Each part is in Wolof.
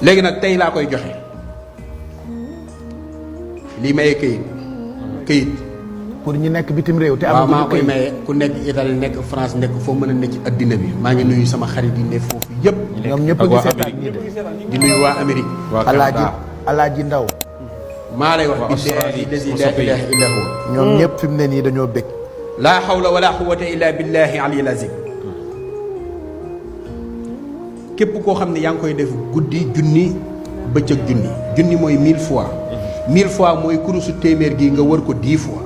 léegi nag tey laa koy joxe lii maye këyit pour ñu nekk bitim réew te waaw am maa koy maye ku nekk Italie nekk France nekk foo mën a nekk ci addina bi maa ngi nuyu sama xarit yi ne foofu yëpp ñoom ñëpp a ngi seetaan ñii de di nuyu waa Amérique alaaji ndaw maa lay wax billahi lazi la ilaha illa huwa ñoom ñëpp fi mu ne nii dañoo bëgg laa hawla wala quwwata illa billahi aliyil azim képp koo xam ne yaa ngi koy def guddi junni bëccëg junni mooy 1000 fois 1000 fois mooy kurusu téeméer gi nga wër ko 10 fois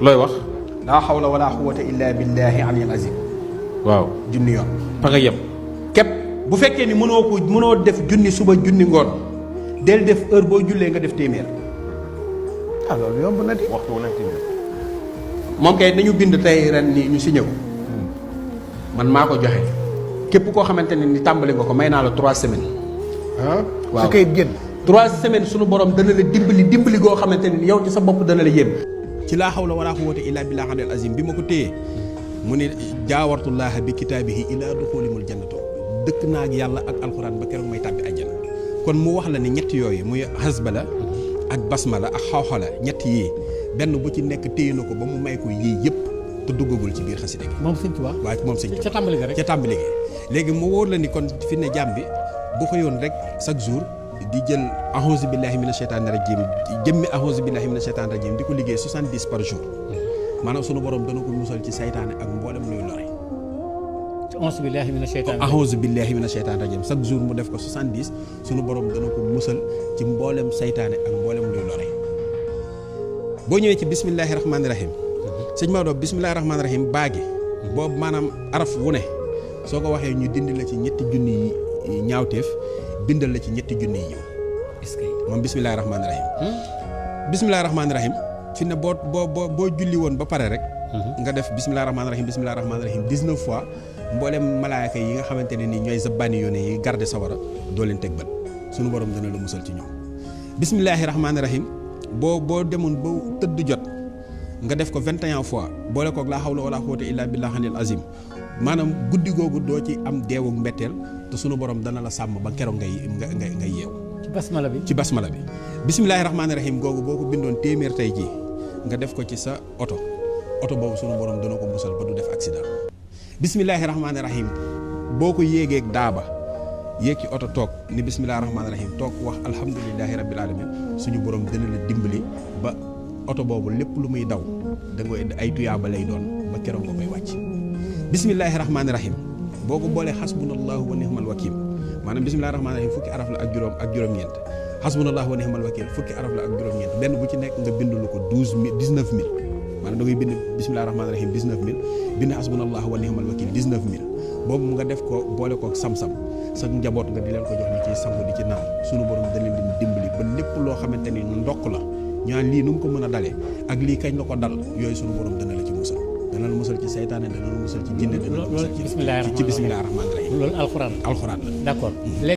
looy wax. laa hawla wala quwwata illa billahi aliyil azim waaw junni yoon fa nga yem. képp bu fekkee ni mënoo def junni suba junni ngoon del def heure boo jullee nga def téeméer ah loolu yomb na di waxtu wu nekk moom kay nañu bind tey ren ni ñu signé ko man maa ko joxe képp koo xamante ne ni tàmbali nga ko may naa la 3 semaines waaw sa kayit génn 3 semaines sunu borom dana la dimbali goo xamante ne ni yow ci sa bopp dana la yéem ci laa hawla wala quwwata illa billahi al azim bi ma ko téyee mu ne jaawartullaha bi kitaabihi ila duxulimul jannatu dëkk naa ak yàlla ak alxuraan ba keroog may tàbbi àjjana kon mu wax la ne ñett yooyu muy hasbala ak basmala ak xawxala ñett yii benn bu ci nekk téye na ko ba mu may ko yii yëpp te duggagul ci biir xasida gi moom sëñ Tuubaa waaye moom sëñ ca tàmbali ga rek ca tàmbali gi léegi mu wóor la ni kon fi ne jàmm bi bu xëyoon rek chaque jour di jël ahousu billahi mina sheytaani rajim jëmmi ahousu billahi mina sheytaani rajim di ko liggéey 70 par jour maanaam sunu borom dana ko musal ci saytaane ak mboolem luy lore auzu billahi mina sheytaani ahousu billahi mina sheytaani rajim chaque jour mu def ko 70 sunu borom dana ko musal ci mboolem saytaane ak mboolem luy lore boo ñëwee ci bismillahi rahmaani rahim sëñ Maodo bismillahi rahmaani rahim baagi boobu maanaam araf wu ne soo ko waxee ñu dindi la ci ñetti junni yi ñaawteef bindal la ci ñetti junni yi est-ce que moom bismillahi rahmaani rahim bismillahi rahmaani rahim fi ne boo julli woon ba pare rek nga def bismillahi rahmaani rahim 19 fois mboolem malaaka yi nga xamante ne ni ñooy zabbaani yoone yi garde sawara doo leen teg bët sunu borom dana la musal ci ñoom bismillahi rahmaani rahim boo demoon ba tëdd jot nga def ko 21 fois boole koog laa hawla wala quwwata illa billahi al azim maanaam guddi googu doo ci am deewug mbetteel te sunu borom dana la sàmm ba keroog ngay yeew ci basmala bi bismillahi rahmaani rahim googu boo ko bindoon téeméer tey jii nga def ko ci sa oto boobu sunu borom dana ko musal ba du def accident bismillahi rahmaani rahim boo ko yéegeeg daaba yéeg ci oto toog ni bismillahi rahmaani rahim toog wax alhamdulillahi rabbil alamin suñu borom dana la dimbali ba oto boobu lépp lu muy daw da nga ay tuyaaba lay doon ba keroog nga koy wàcc bismillahi rahmaani rahim boo ko boolee xasbunallahu wa ni'mal wakil maanaam bismillahi rahmaani rahim fukki araf la ak juróom-ñeent xasbunallahu wa ni'mal wakil fukki araf la ak juróom-ñeent benn bu ci nekk nga bindulu ko 19000 maanaam da ngay bind bismillahi rahmaani rahim 19000 bind xasbunallahu wa ni'mal wakil 19000 boobu nga def ko boole ko sam-sam sa njaboot nga di leen ko jox ñu ciy sangu di ci naan sunu borom da leen di dimbali ba lépp loo xamante ni ndokk la ñaan lii nu mu ko mën a dalee ak lii kañ la ko dal yooyu sunu borom dana la ci musal dana la musal ci saytaane dana la musal ci jinne dana la musal ci bismillahi rahmaani rahim loolu alxuraan la d'accord